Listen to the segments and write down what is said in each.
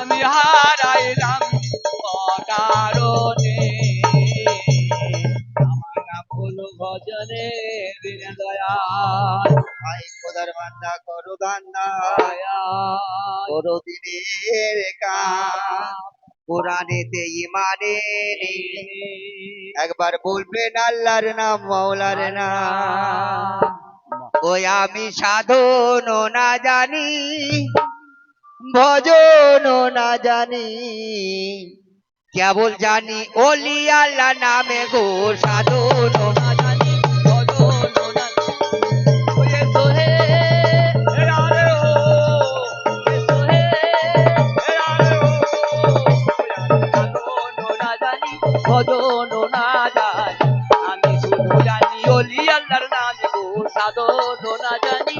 আমি হারাইলাম অকারণে আমার না ভুল ভজনে বিনে দয়াল ভাই খোদার বান্দা করো ধান্দা দয়াল করো দিনের কাম কোরআনেতে ইমানে একবার বলবেন আল্লাহর নাম মাওলার নাম ওই আমি সাধন না জানি ভজন না জানি কেবল জানি ওলি আল্লাহ নামে গো সাধন না জানি ভজন না ওয়ে সোহে আরে ও ওয়ে সোহে আরে ও সাধন না জানি ভজন না জানি আমি শুধু জানি ওলি আল্লাহর নামে গো সাধন না জানি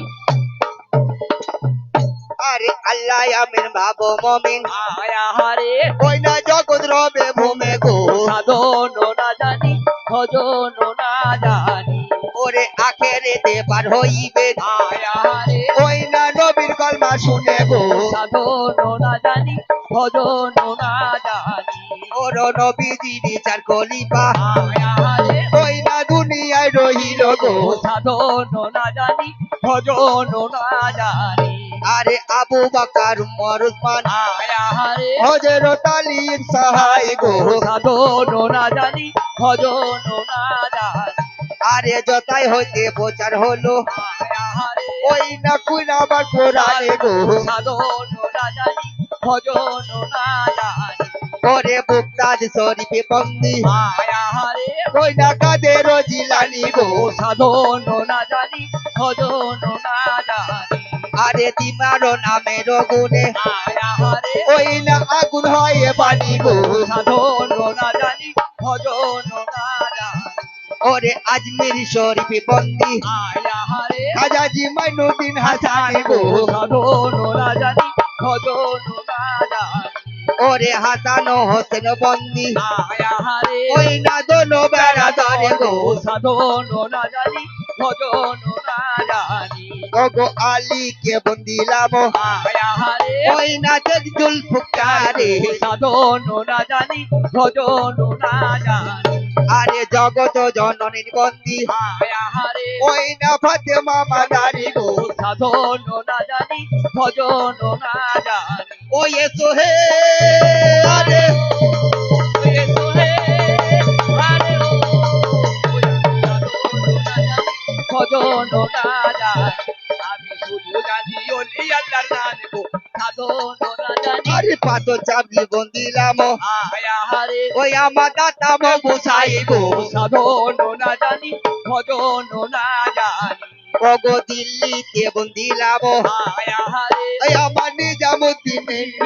আরে আল্লাহ আমিন ভাবো মমিন আয়া হারে ওই না জগৎ রবে ভূমে গো সাধন না জানি ভজন না জানি ওরে আখেরেতে পার হইবে আয়া হারে ওই না নবীর কলমা শুনে গো সাধন না জানি ভজন না জানি ওর নবীজি বিচার খলিফা আয়া হারে ওই না দুনিয়ায় রহিল গো সাধন না জানি ভজন না জানি আরে আবু বকর উমর উসমান আয়া হারে হযরত আলীর সহায় গো সাধন না জানি ভজন না জানি আরে যতাই হইতে প্রচার হলো আয়া হারে ওই না কুনাবার কোরআনে গো সাধন না জানি ভজন না জানি ওরে বুকতাজ শরীফে বন্দি আয়া হারে ওই না কাদের জিলানি গো সাধন না জানি ভজন না জানি আরে তিমারো নামের গুণে আয়া হারে ওই না আগুন হয়ে বানি গো সাধন না জানি ভজন না জানি ওরে আজমির শরীফে বন্দি আয়া হারে হাজাজি মাইনুদ্দিন হাসানি গো সাধন না জানি ভজন না জানি ওরে হাসান ও হোসেন বন্দি আয়া হারে ওই না দোনো বেড়া ধরে গো সাধন না জানি ভজন না জানি ওগো আলী কে বন্দিলাম আয়া হারে ওই না জগদুল ফুকারে সাধন না জানি ভজন না জানি আরে জগত জননীর বন্দি আয়া হারে ওই না ফাতেমা মাদারি গো সাধন না জানি ভজন না জানি ওই এসো হে আরে ওয়ে সোহে আরে ও ভজন না জানি আমি শুধু জানি ওলি আল্লাহর নাম গো সাধন না জানি আরে পাথর চাবি বন্দিলাম আয়া হারে ওই আমার দাতা বুঝাই গো সাধন না জানি ভজন না জানি ওগো দিল্লিতে বন্দিলাম আয়া হারে ওই আমার নিজামুদ্দিন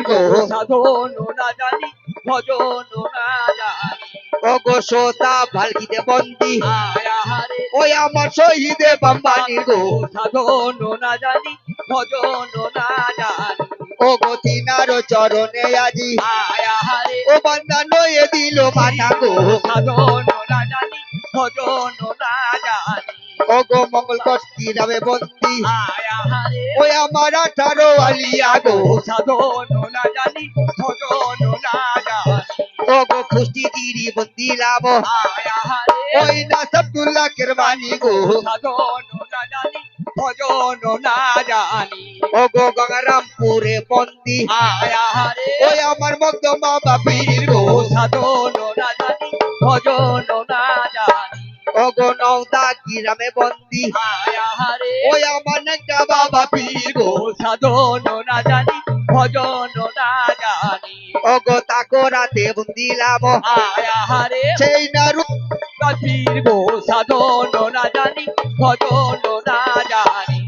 গো সাধন না জানি ভজন না জানি ওগো সোতা ভালকিতে বন্দি আয়া হারে ওই আমার শহীদে বাম্বানি গো সাধন না জানি ভজন না জানি ওগো তিনারো চরণে আজি আয়া হারে ও বান্দা নয়ে দিল মাথা গো সাধন না জানি ভজন না জানি ওগো মঙ্গল কষ্টি রাবে বন্দি আয়া হারে ওই আমার 18 আলিয়া গো সাধন না জানি ভজন না জানি ওগো খুষ্টি গিরি বন্দিলাম আয়া হারে ওই না আব্দুল্লাহ কেরবানি গো সাধন না জানি ভজন না জানি ওগো গঙ্গারামপুরে বন্দি আয়া হারে ওই আমার মকদমা বাপির গো সাধন না জানি ভজন না জানি ওগো নওদা গ্রামে বন্দি আয়া হারে ওই আমার একটা বাবা পীর গো সাধন না জানি ভজন না জানি ওগো তাকরাতে বন্দিলাম আয়া হারে সেই না রূপ কাতির গো সাধন না জানি ভজন না জানি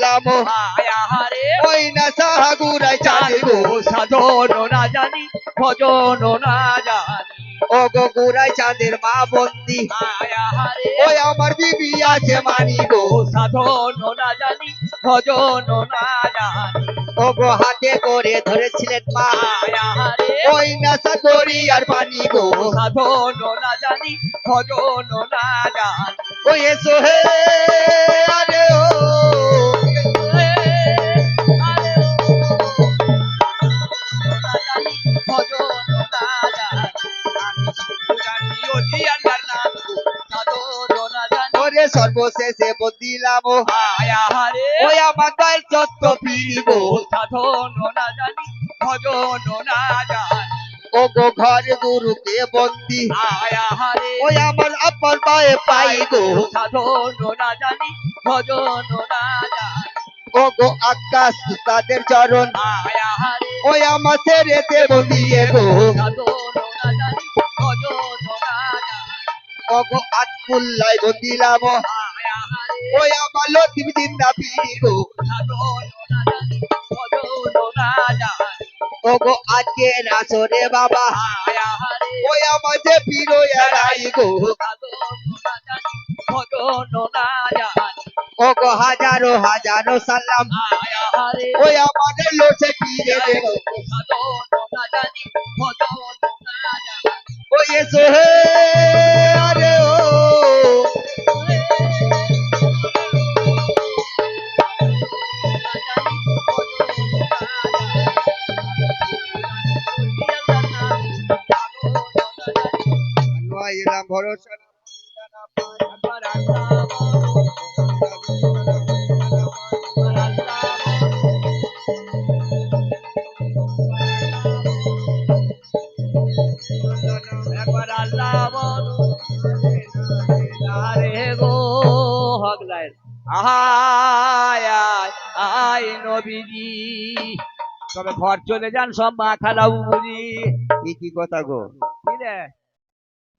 লাম আয়া হারে ওই না সাহাগুরাই চাঁদে গো সাধন না জানি ভজন না জানি ওগো গুরাই চাঁদের মা বন্দি আয়া হারে ওই আমার বিবি আছে মানি গো সাধন না জানি ভজন না জানি ওগো হাতে করে ধরেছিলেন মা আয়া হারে ওই না সাগরি আর পানি গো সাধন না জানি ভজন না জানি ওই এসো হে আরে ও শেষে বদিলাম আয়া রে ওই আমার দয়াল সত্য পীর গো সাধন না জানি ভজন না জানি ও গো ঘর গুরুকে বন্দি আয়া রে ওই আমার আপন পায়ে পাই গো সাধন না জানি ভজন না জানি ও গো আকাশ তাদের চরণ আয়া রে ওই আমার ছেড়ে দেব দিয়ে গো সাধন না জানি ভজন না জানি ও গো আজকুল্লাই বদিলাম আয়া রে ওই আমার লতিফ জিন্দা পীর গো সাধন না জানি ভজন না জানি ও গো আজকের আসরে বাবা আয়া রে ওই আমার যে পীর এরাই গো সাধন না জানি ভজন না জানি ও গো হাজারো হাজারো সালাম আয়া রে ওই আমাদের লোচে পীরে গো সাধন না জানি ভজন না জানি ওই এসো হে আরে ও নয় এলাম ভরসা না একবার আল্লাহ বলো আরে গো হগলায় আয় আয় আয় নবীজি তবে ঘর চলে যান সব মা খালাউ বুঝি কি কথা গো কি রে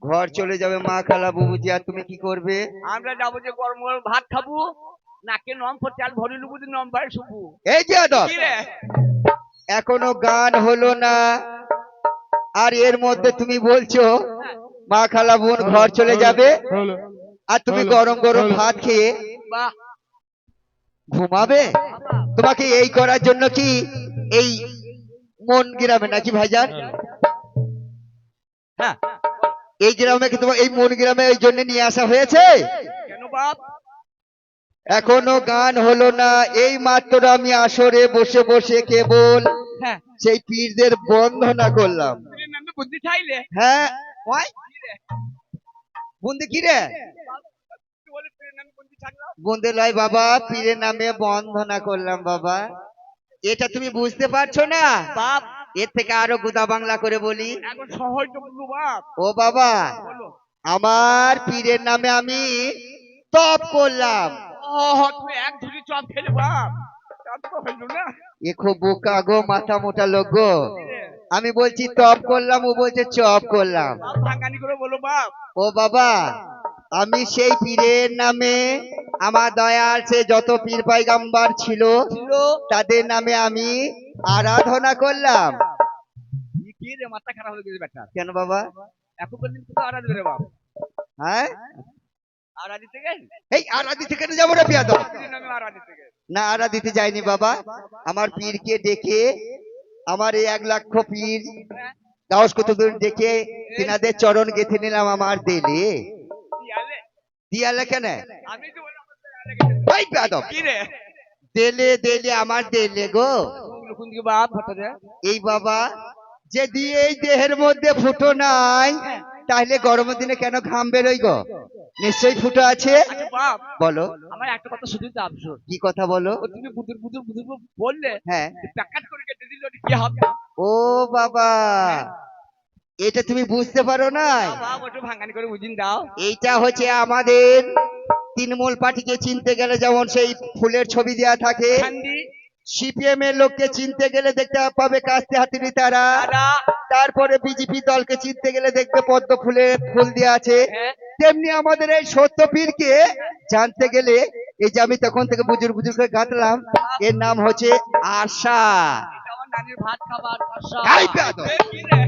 ঘর চলে যাবে মা খালা বুবুজি আর তুমি কি করবে আমরা যাবো যে গরম গরম ভাত খাবো নাকে নম ফোর চাল ভরে লুবু নম ভাই শুবু এই যে আদব কি রে এখনো গান হলো না আর এর মধ্যে তুমি বলছো মা খালা বোন ঘর চলে যাবে আর তুমি গরম গরম ভাত খেয়ে বাহ ঘুমাবে তোমাকে এই করার জন্য কি এই মন গ্রামে নাকি ভাইজান হ্যাঁ এই গ্রামে কি তোমার এই মন গ্রামে এই জন্য নিয়ে আসা হয়েছে কেন বাপ এখনো গান হলো না এই মাত্র আমি আসরে বসে বসে কেবল হ্যাঁ সেই পীরদের বন্দনা করলাম পীরের নামে বুদ্ধি চাইলে হ্যাঁ ওই বন্দি কি রে তুই বলে পীরের নামে বুদ্ধি ছাড়লো বন্দে লয় বাবা পীরের নামে বন্দনা করলাম বাবা এটা তুমি বুঝতে পারছো না বাপ এর থেকে আরো গুদা বাংলা করে বলি এখন সহজ তো বুঝবো বাপ ও বাবা বলো আমার পীরের নামে আমি তপ করলাম ও তুমি এক ঝুড়ি চপ খেলে বাপ চপ তো হইল না এ খুব বোকা গো মাথা মোটা লোক গো কি রে? আমি বলছি তপ করলাম ও বলছে চপ করলাম বাপ ভাঙানি করে বলো বাপ ও বাবা আমি সেই পীরের নামে আমার দয়াল সে যত পীর পয়গাম্বার ছিল ছিল তাদের নামে আমি আরাধনা করলাম কি রে মাথা খারাপ হয়ে গেছে বেটা কেন বাবা এখন পর্যন্ত তো আড়া দিবে রে বাপ হ্যাঁ আড়া দিতে গেল এই আরা দিতে কেন যাবো রে পিয়াদ পীরের নামে আড়া দিতে গেল না আরা দিতে যাইনি বাবা আমার পীরকে ডেকে আমার এই 1 লক্ষ পীর গাউস কুতুবদের ডেকে তিনাদের চরণ গেঁথে নিলাম আমার দেলে দিয়ালে দিয়ালে কেন আমি তো বললাম আমার তো আড়া গেছে। ওই পিয়াদব কি রে দেলে দেলে আমার দেলে গো কোন দিকে বাপ হঠাৎ এই বাবা যদি এই দেহের মধ্যে ফুটো নাই তাহলে গরমের দিনে কেন ঘাম বেরোই গো নিশ্চয়ই ফুটো আছে আচ্ছা বাপ বলো আমার একটা কথা শুধু তো আফসোস কি কথা বলো ও তুমি বুদুর বুদুর বুদুর বললে হ্যাঁ প্যাকেট করে কেটে দিল কি হবে ও বাবা এটা তুমি বুঝতে পারো না বাপ একটু ভাঙানি করে বুঝিন দাও এইটা হচ্ছে আমাদের তৃণমূল পার্টিকে চিনতে গেলে যেমন সেই ফুলের ছবি দেয়া থাকে খান্দি সিপিএম এর লোককে চিনতে গেলে দেখতে পাবে কাস্তে হাতিনি তারা তারা তারপরে বিজেপি দলকে চিনতে গেলে দেখবে পদ্ম ফুলের ফুল দেওয়া আছে হ্যাঁ তেমনি আমাদের এই সত্যপীরকে জানতে গেলে এই যে আমি তখন থেকে বুজুর বুজুর করে গাঁতলাম এর নাম হচ্ছে আশা এটা আমার নানির ভাত খাবার কষা এই বেয়াদব। এ কি রে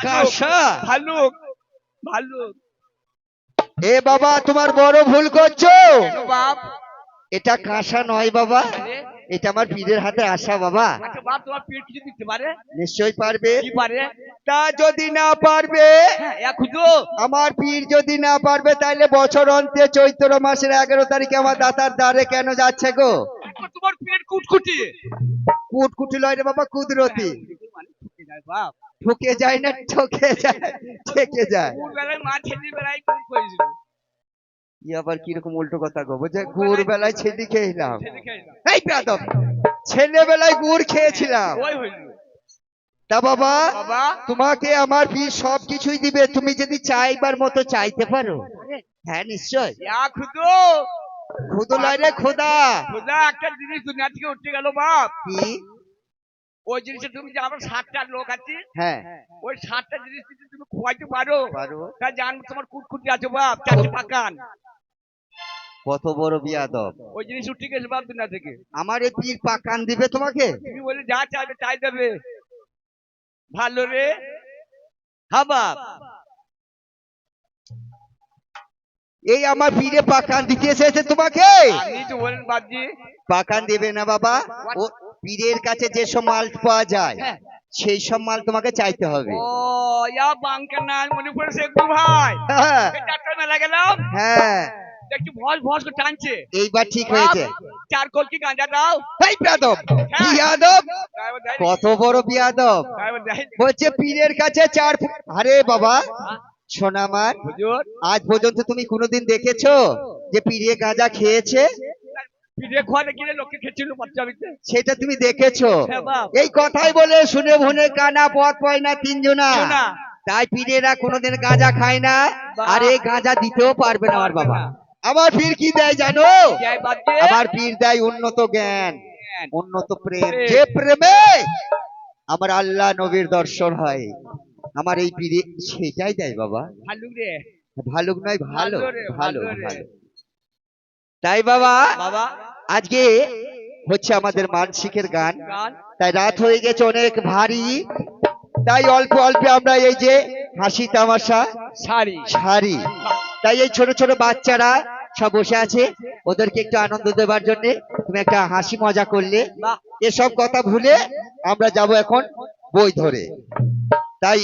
কাশা ভালুক ভালুক এ বাবা তোমার বড় ভুল করছো কেন বাপ এটা কাঁসা নয় বাবা আরে, এটা আমার পীরের হাতে আশা বাবা আচ্ছা বাপ তোমার পেট কিছু দিতে পারে নিশ্চয়ই পারবে কি পারে তা যদি না পারবে হ্যাঁ এক খুঁজো আমার পীর যদি না পারবে তাহলে বছর অন্তে চৈত্র মাসের 11 তারিখে আমার দাতার দ্বারে কেন যাচ্ছে গো তোমার পেট কুটকুটি কুটকুটি লয় রে বাবা কুদরতি মানে ঠকে যায় বাপ ঠকে যায় না ঠকে যায় ঠেকে যায় কোন বেলায় মা ছেলে বেলায় কোন করেছিল ই আবার কিরকম উল্টো কথা গো, বলছে গুড় বেলায় ছেলে খেয়েছিলাম। ছেলে খেয়ে না। এই বেয়াদব, ছেলেবেলায় গুড় খেয়েছিলাম। ওই হইল তা বাবা, বাবা। তোমাকে আমার পীর সব কিছুই দিবে, তুমি যদি চাইবার মতো চাইতে পারো। হ্যাঁ নিশ্চয়। ইয়া খুদো, খুদু লয় রে খোদা। খোদা একটা জিনিস দুনিয়া থেকে উঠে গেল বাপ। কি? ওই জিনিসটা তুমি যে আমরা 60টা লোক আছি, হ্যাঁ ওই 60টা জিনিস যদি তুমি খোয়াইতে পারো, পারো। তা জান তোমার কুটকুটি আছে বাপ, চারটে পাকান। কত বড় বিয়াদব, ওই জিনিস উঠে গেছে বাপ দুনিয়া থেকে। আমার এই পীর পাকান দিবে তোমাকে? তুমি বলে যা চাইবে তাই দেবে। ভালো রে। হ্যাঁ বাপ। এই আমার পীরে পাকান দিতে এসেছে তোমাকে? আপনি তো বলেন বাপজি। পাকান দেবে না বাবা, ও পীরের কাছে যেসব মাল পাওয়া যায় হ্যাঁ। সেই সব মাল তোমাকে চাইতে হবে। ও ইয়া বাংকে না মনে পড়েছে একটু ভাই। হ্যাঁ এই চারটা মেলা গেলাম, হ্যাঁ, দেখছি ভস ভস করে টানছে। এইবার ঠিক হয়েছে। বাপ, চার কলকি গাঁজা দাও। এই বিয়াদব, হ্যাঁ। বিয়াদব, ড্রাইভার দেয় নি? কত বড় বিয়াদব, ড্রাইভার দেয় নি? বলছে পীরের কাছে আরে বাবা সোনামার, হুজুর, আজ পর্যন্ত তুমি কোনোদিন দেখেছো যে পীরে গাঁজা খেয়েছে? পিঠে খোয়াতে গিয়ে লোককে খেছিল বাচ্চা বিতে। সেটা তুমি দেখেছো? হ্যাঁ বাপ। এই কথাই বলে শুনে ভুনে কানা পথ পায় না তিনজনা। শোনা। তাই পীরেরা কোনোদিন গাঁজা খায় না, আর এই গাঁজা দিতেও পারবে না আমার বাবা। আমার পীর কি দেয় জানো? জয় বাপজি। আমার পীর দেয় উন্নত জ্ঞান, উন্নত প্রেম, প্রেম। যে প্রেমে আমার আল্লাহ নবীর দর্শন হয়, আমার এই পীরে সেটাই দেয় বাবা। ভালো রে। ভালো নয়, ভালো ভালো রে, ভালো ভালো রে। ভালো। তাই বাবা বাবা আজকে হচ্ছে আমাদের মানসিকের গান, গান। তাই রাত হয়ে গেছে অনেক ভারী, তাই অল্প অল্প আমরা এই যে হাসি তামাশা শাড়ি। সারি, তাই এই ছোট ছোট বাচ্চারা সব বসে আছে, ওদেরকে একটু আনন্দ দেবার জন্য তুমি একটা হাসি মজা করলে, বাহ। এসব কথা ভুলে আমরা যাব এখন বই ধরে। তাই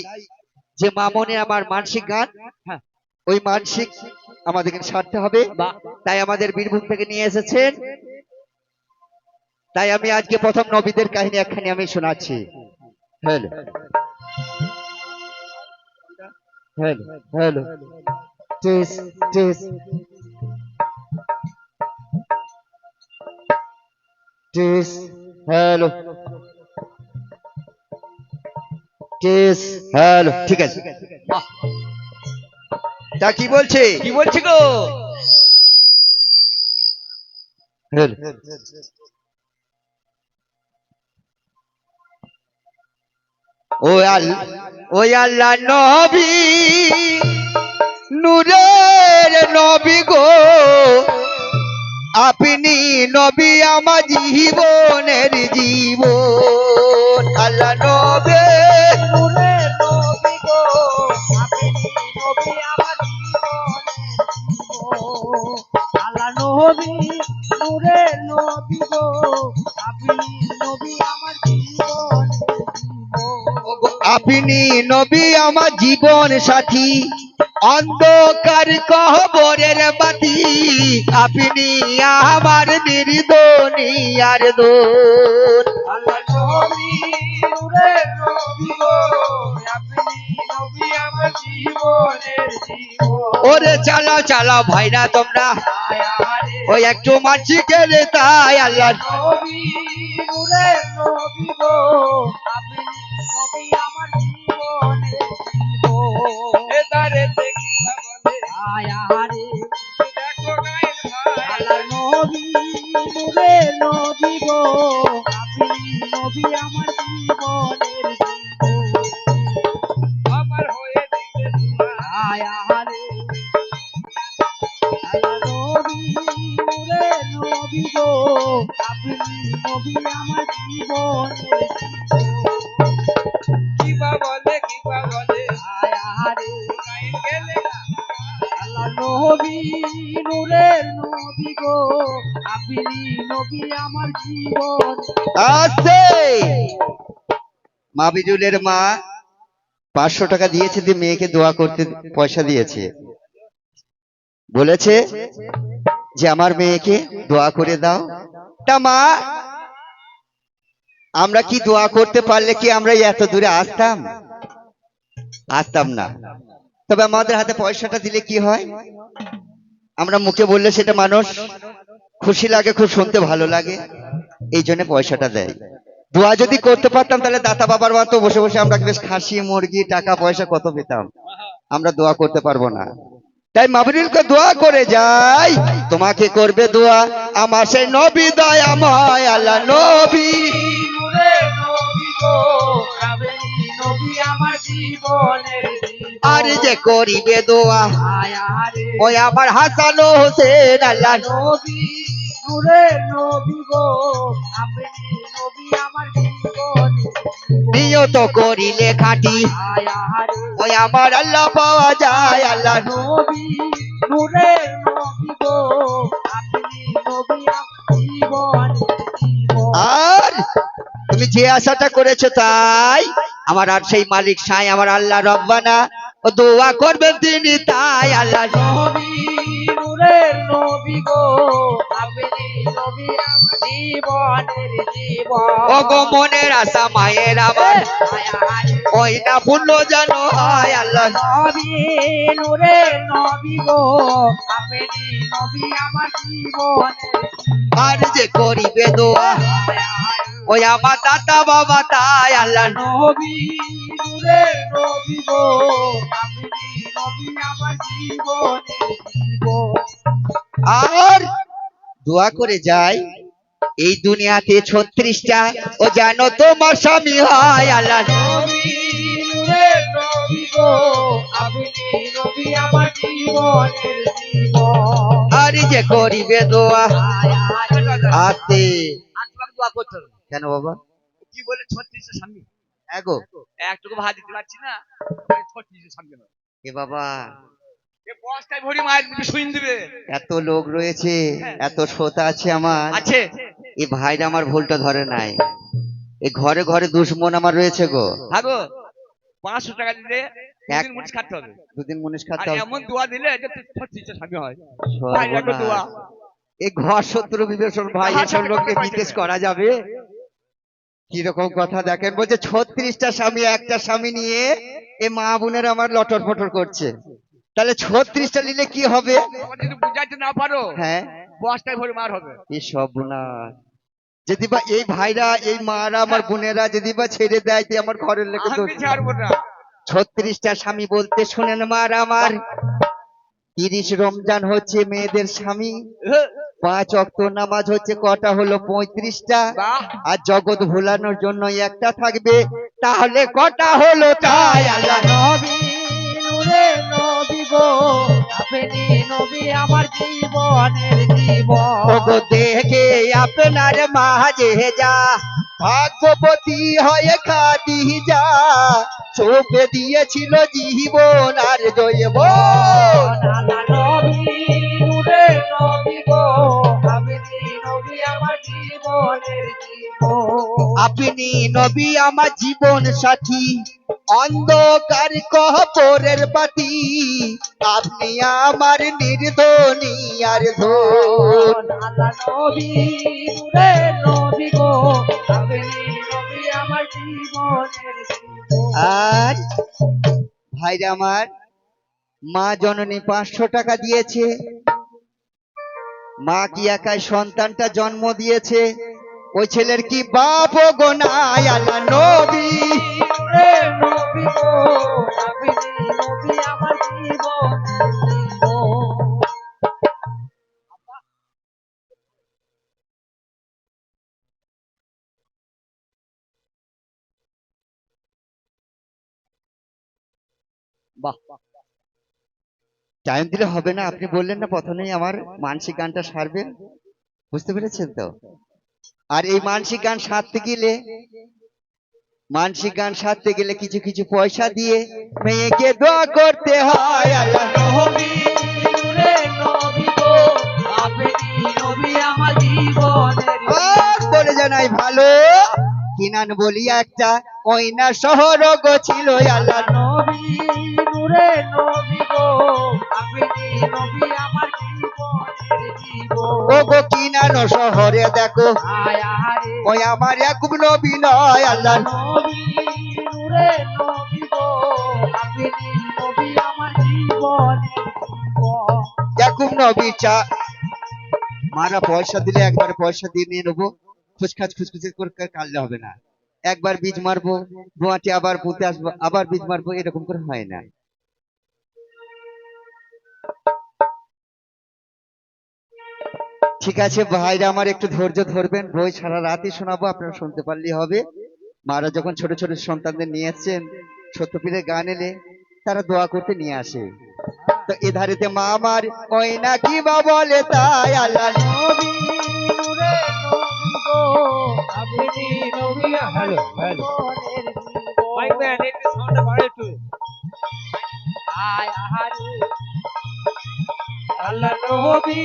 যে মামনে আমার মানসিক গান, হ্যাঁ। ওই মানসিক আমাদেরকে সারতে হবে, বাহ। তাই আমাদের বীরভূম থেকে নিয়ে এসেছেন। তাই আমি আজকে প্রথম নবীদের কাহিনী একখানি আমি শোনাচ্ছি। Hello hello hello, test test test, hello test, hello, ঠিক আছে। বাহ। তা কি বলছে? কি বলছি গো? হ্যালো, ওই আল্লাহ নবী, নূরের নবী গো, আপনি নবী আমার জীবনের জীবন। আল্লাহ নবী, নূরের নবী গো, আপনি নবী আমার আল্লাহ নবী নূরের নবী গো, আপনি নবী আমার জীবন। আপনি নবী আমার জীবন সাথী, অন্ধকার কবরের বাতি, আপনি আমার নির্দনিয়ার দোল। আল্লাহ নবী নূরের নবী গো, আপনি নবী আমার জীবনের জীবন। ওরে চালাও চালাও ভাইরা তোমরা, ওই একটু মানছি গেলে তাই আল্লাহ নবী নূরের নবী গো, আপনি নবী আমার জীবনের জীবন। এদারে দেখি বলে আয়ারে দেখো গায়ের ভাই। আল্লাহ নবী নূরের নবী গো, আপনি নবী আমার জীবনের জীবন। আমার হয়ে দিতে তোমার। আয়ারে আল্লাহ নবী নূরের নবী গো, আপনি নবী আমার জীবনের জীবন। কিবা বলে কিবা বলে আয়ারে গায়ের গেলে না। আল্লাহ নবী নূরের নবী গো, আপনি নবী আমার জীবন। আছে। মাবিজুলের মা 500 টাকা দিয়েছে, দিয়ে মেয়েকে দোয়া করতে পয়সা দিয়েছে, বলেছে যে আমার মেয়েকে দোয়া করে দাও। তা মা, আমরা কি দোয়া করতে পারলে কি আমরা এত দূরে আসতাম? আসতাম না। তবে আমাদের হাতে পয়সাটা দিলে কি হয়? আমরা মুখে বললে সেটা মানুষ খুশি লাগে, খুব শুনতে ভালো লাগে, এই জন্য পয়সাটা দেয়। দোয়া যদি করতে পারতাম তাহলে দাতা বাবার মতো বসে বসে আমরা বেশ খাসি মুরগি টাকা পয়সা কত পেতাম। আমরা দোয়া করতে পারবো না, তাই মাহবুবুলকে দোয়া করে যাই, তোমাকে করবে দোয়া আমার সেই নবী দয়াময় আল্লাহ নবী। নূরের নবী গো কাবেরী নবী আমার জীবনের জীবন। আর যে করিবে দোয়া আয়ারে ওই আমার হাসান হোসেন আল্লাহ নবী নূরের নবী গো কাবেরী নবী আমার জীবনের জীবন। নিয়ত করিলে খাটি আয়ারে ওই আমার আল্লাহ পাওয়া যায় আল্লাহ। নবী নূরের নবী গো আপনি নবী আমার জীবনের জীবন। আর তুমি যে আশাটা করেছো তাই আমার আর সেই মালিক সাই আমার আল্লাহ রব্বানা ও দোয়া করবেন তিনি তাই আল্লাহ। নবী নূরের নবী গো আপনি নবী আমার জীবনের জীবন। ও গো মনের আশা মায়ের আমার আয়ারে ওই না ভুলল জানো হয় আল্লাহ। নবী নূরের নবী গো আপনি নবী আমার জীবনের আর যে করিবে দোয়া জীবন। ওই আমার দাদা বাবা তাই আল্লাহ। নবী নূরের নবী গো আপনি নবী আমার জীবনের জীবন। আর দোয়া করে যাই এই দুনিয়াতে 36টা ও জানো তোমার স্বামী হয় আল্লাহ। নবী নূরের নবী গো আপনি নবী আমার জীবনের জীবন। আর যে করিবে দোয়া আতে আর তোমাকে দোয়া করতে হবে। কেন বাবা কি বলে 36 স্বামী? এগো একটুকু ভাত দিতে পারছি না, 36 স্বামী না। এ বাবা এ বস্তায় ভরি মায়ের দিবে শুইন দিবে। এত লোক রয়েছে, এত শ্রোতা আছে আমার, আছে এই ভাইরা আমার ভুলটা ধরে নাই, এই ঘরে ঘরে দুশ্মন আমার রয়েছে গো। ভাগো 500 টাকা দিলে এক- দুদিন মুনিশ খাটতে হবে। দুদিন মুনিশ আর খাতে হবে। এমন দোয়া দিলে যে 36 স্বামী হয়। ভাই একটা দোয়া। সর্বনাশ। এই ঘর শত্রু বিভীষণ ভাই, এসব লোককে বিদেশ করা যাবে? কিরকম কথা দেখেন, বলছে 36টা স্বামী একটা স্বামী নিয়ে এ মা বোনের আমার লটর ফটর করছে, তাহলে 36টা নিলে কি হবে? তোমার যদি বুঝাইতে না পারো, হ্যাঁ বস্তায় ভরি মার হবে। এই সব না, যদি বা এই ভাইরা এই মারা আমার বোনেরা যদি বা ছেড়ে দেয় তো আমার ঘরের লেগে আমি ছাড়বো না। 36টা স্বামী বলতে শোনেন মার আমার, 30 রমজান হচ্ছে মেয়েদের স্বামী, 5 ওয়াক্ত নামাজ হচ্ছে কটা হলো 35টা, বাহ, আর জগৎ ভোলানোর জন্য একটা থাকবে, তাহলে কটা হলো তাই আল্লাহ। নবী নূরের নবী গো আপনি নবী আমার জীবনের জীবন। ওগো দেখে আপনার মাঝে যা ভাগ্যবতী হয়ে খাদিজা, চোখে দিয়েছিল জীবন আর জয়বন। আল্লাহ নবী নূরের নবী গো আপনি নবী আমার জীবনের জীবন। আপনি নবী আমার জীবন সাথী, অন্ধকার কবরের বাতি, আপনি আমার নির্ধনী আর ধন। আল্লাহ নবী নূরের নবী গো আপনি নবী আমার জীবনের জীবন। আর ভাইরা আমার, মা জননী 500 টাকা দিয়েছে, মা কি একাই সন্তানটা জন্ম দিয়েছে, ওই ছেলের কি বাপ গো নাই আল্লাহ নবী। নূরের নবী গো আপনি নবী আমার জীবনের জীবন। বাহ, টাইম দিলে হবে না, আপনি বললেন না প্রথমেই আমার মানসিক গানটা সারবেন, বুঝতে পেরেছেন তো? আর এই মানসিক গান সারতে গেলে, মানসিক গান সারতে গেলে কিছু কিছু পয়সা দিয়ে মেয়েকে দোয়া করতে হয় আল্লাহ। নবী নূরের নবী গো আপনি নবী আমার জীবনের আর বলে জানাই ভালো কিনান বলি একটা ওই না শহর গো ছিল আল্লাহ। নবী নূরের নবী গো আপনি নবী আমার জীবনের জীবন। ও গো কিনানো শহরে দেখো আয়ারে ওই আমার এক নবী নয় আল্লাহ। নবী নূরের নবী গো আপনি নবী আমার জীবনের জীবন। ইয়াকুব নবী চা মারা পয়সা দিলে একবার পয়সা দিয়ে নিয়ে নেবো, খুচখাচ খুচখুচি করে কাটলে হবে না। একবার বীজ মারবো, ধোঁয়াটি আবার পুঁতে আসবো, আবার বীজ মারবো, এরকম করে হয় না। ঠিক আছে ভাইরা আমার, একটু ধৈর্য ধরবেন, বই সারা রাতই শোনাবো, আপনারা শুনতে পারলেই হবে। মারা যখন ছোট ছোট সন্তানদের নিয়ে এসছেন, সত্যপীরের গান এলে তারা দোয়া করতে নিয়ে আসে। তো এধারেতে মা আমার ওই না কি বা বলে, তাই আল্লাহ নবী নূরে নবী গো আপনি নবী হ্যালো হ্যালো জীবনের জীবন। মাইক ম্যান একটু সাউন্ডটা বাড়াও একটু। আয় আহারে আল্লাহ নবী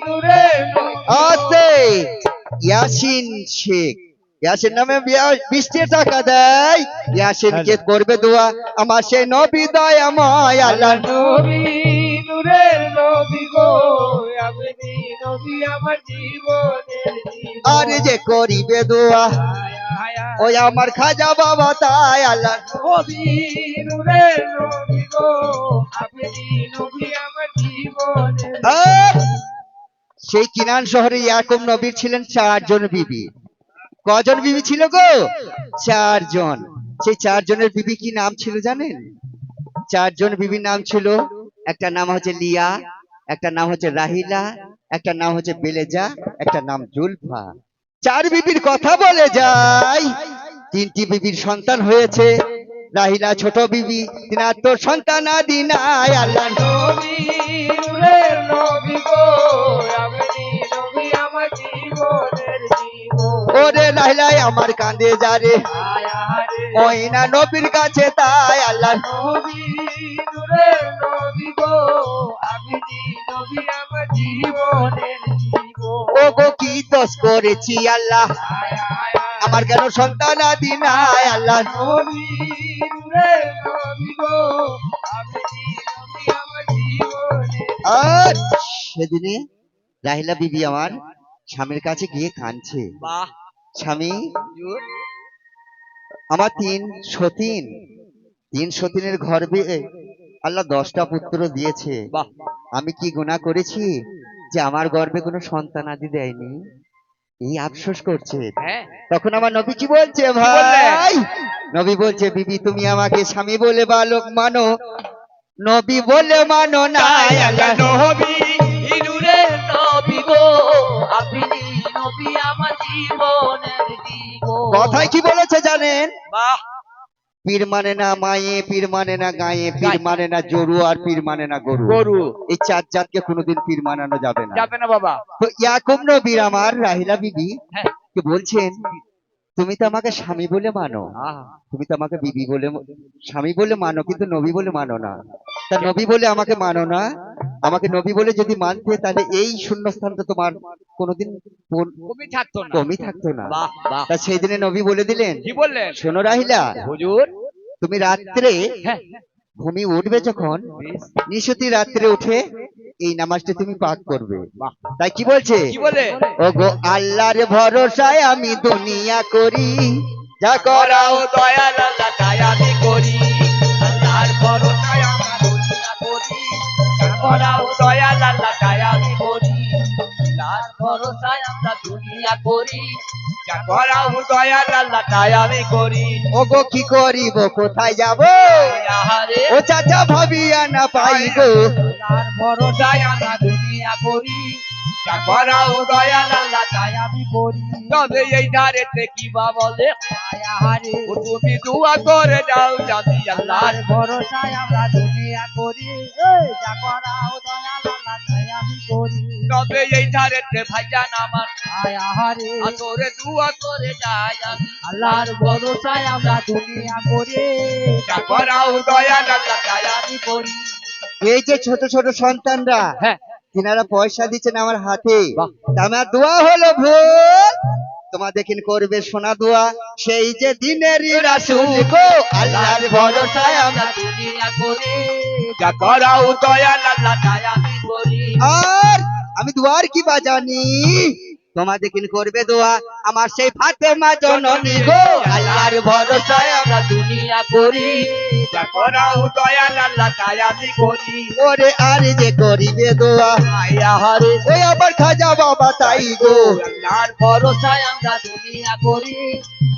নূরে নবী গো। আছে ইয়াসিন শেখ, ইয়াসিন নামে 20 টাকা দেয়, ইয়াসিনকে করবে দোয়া আমার সেই নবী দয়াময় আল্লাহ। নবী নূরে নবী গো আপনি নবী আমার জীবনের জীবন। আর যে করিবে দোয়া আয় আয় ওই আমার খাজা বাবা, তাই আল্লাহ। নবী নূরে নবী গো আপনি নবী আমার জীবনের। আর সেই কিনান শহরে ইয়াকুব নবীর ছিলেন 4 জন বিবি। কজন বিবি ছিল গো? 4 জন। সেই 4 জনের বিবি কি নাম ছিল জানেন? 4 জন বিবির নাম ছিল, একটা নাম হচ্ছে লিয়া, একটা নাম হচ্ছে রাহিলা, একটা নাম হচ্ছে বেলেজা, একটা নাম জুলফা। 4 বিবির কথা বলে যাই, 3টি বিবির সন্তান হয়েছে। রাহিলা ছোট বিবি, তিনার তো সন্তান আদি নাই আল্লাহ। নবী নূরে নবী গো আপনি নবী আমার জীবনের জীবন। ওরে রাহিলাই আমার কাঁদে যারে, আয় আহারে ওই না নবীর কাছে, তাই আল্লাহ। নবী নূরে নবী গো আপনি নবী আমার জীবনের জীবন। ও গো কি দোষ করেছি আল্লাহ, আয় আয় আমার কেন সন্তান আদি নাই আল্লাহ। নবী নূরে নবী গো আপনি নবী আমার জীবনের। আর সেদিনে রাহিলা বিবি আমার স্বামীর কাছে গিয়ে কাঁদছে, বাহ স্বামী হুজুর, আমার 3 সতীন, 3 সতীনের গর্ভে আল্লাহ 10টা পুত্র দিয়েছে। বাহ আমি কি গুনাহ করেছি যে আমার গর্ভে কোনো সন্তান আদি দেয়নি? এই আফসোস করছে। হ্যাঁ তখন আমার নবী কি বলছে বললেন? ভাই? নবী বলছে বিবি তুমি আমাকে স্বামী বলে বালক মানো, নবী বলে মানো না আল্লাহ। নবী নূরে নবী গো আপনি নবী আমার জীবনের জীবন। কথায় কি বলেছে জানেন? বাহ পীর মানে না মায়ে, পীর মানে না গায়ে, পীর মানে না জরু, আর পীর মানে না গরু। গরু এই 4 জাতকে কোনোদিন পীর মানানো যাবে না। যাবে না বাবা। তো ইয়াকুব নবীর আমার রাহিলা বিবি হ্যাঁ কে বলছেন তুমি তো আমাকে স্বামী বলে মানো, আহা, তুমি তো আমাকে বিবি বলে স্বামী বলে মানো, কিন্তু নবী বলে মানো না। তা নবী বলে আমাকে মানো না, আমাকে নবী বলে যদি মানতে তাহলে এই শূন্যস্থানটা তোমার কোনোদিন কবি থাকতো না। কমই থাকতো না। বাহ বাহ, তা সেই দিনে নবী বলে দিলেন, কি বললেন শোনো রাহিলা, হুজুর? তুমি রাত্রে হ্যাঁ ঘুমিয়ে উঠবে যখন, বেশ, নিশতি রাত্রে উঠে এই নামাজটা তুমি পাঠ করবে। বাহ, তাই কি বলছে? কি বলে? ও গো আল্লাহর ভরসায় আমি দুনিয়া করি, যা করাও করাও দয়াল আল্লাহ তাই আমি করি, আল্লাহর ভরসায় আমরা দুনিয়া করি, যা করাও দয়াল আল্লাহ তাই আমি করি, আল্লাহর ভরসায় আমরা দুনিয়া করি, যা করাও দয়াল আল্লাহ তাই আমি করি। ও গো কি করিব কোথায় যাব, আহারে ও চাচা ভাবিয়া না পাই গো। আল্লাহর ভরসায় আমরা দুনিয়া করি, যা করাও দয়াল আল্লাহ তাই আমি করি। তবে এই ধারেতে কি বা বলে, আহারে ও তুমি দোয়া করে দাও জানি আল্লাহর আল্লাহর ভরসায় আমরা দুনিয়া করি, এই যা করাও দয়াল আল্লাহ তাই আমি করি। তবে এই ধারেতে ভাইজান আমার আয় আহারে আসরে দোয়া করে যাই আমি, আল্লাহর ভরসায় আমরা দুনিয়া করি, যা করাও দয়াল আল্লাহ তাই আমি করি। এই যে ছোট ছোট সন্তানরা, হ্যাঁ তিনারা পয়সা দিচ্ছেন আমার হাতে, বাহ। তা আমার দোয়া হলো ভুল, তোমাদের কিন করবে সোনা দোয়া, সেই যে দিনেরই রাসূল গো আল্লাহর ভরসায় আমরা। আমরা দুনিয়া করি, যা করাও দয়াল আল্লাহ তাই আমি করি। আর আমি দুয়ার কি বা জানি, তোমাদের কিন করবে দোয়া আমার সেই ফাতেমা জননী গো আল্লাহ। আল্লাহর ভরসায় আমরা দুনিয়া করি যা করাও দয়াল আল্লাহ তাই আমি করি ওরে আর যে করিবে দোয়া আয়া হরে ওই আমার খাজা বাবা তাই গো আল্লাহর ভরসায় আমরা দুনিয়া করি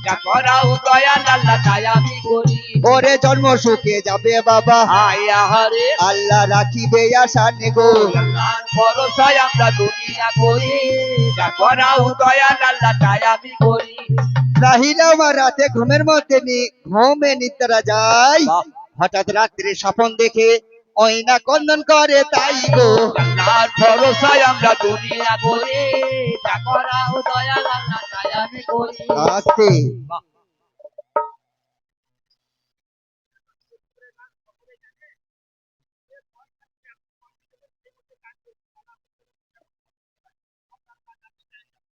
যা করাও দয়াল আল্লাহ তাই আমি করি ওরে জন্ম সুখে যাবে বাবা আয়া হরে আল্লাহ রাখিবে আশানে গো আল্লাহর ভরসায় আমরা দুনিয়া করি যা করাও দয়াল আল্লাহ তাই আমি করি রাহিলা আমার রাতে ঘুমের মধ্যে ঘুমে নিদ্রা যায় হঠাৎ রাত্রে স্বপন দেখে অয়না কন্দন করে তাই গো আল্লাহর ভরসায় আমরা দুনিয়া করি যা করাও দয়াল আল্লাহ তাই আমি করি আস্তে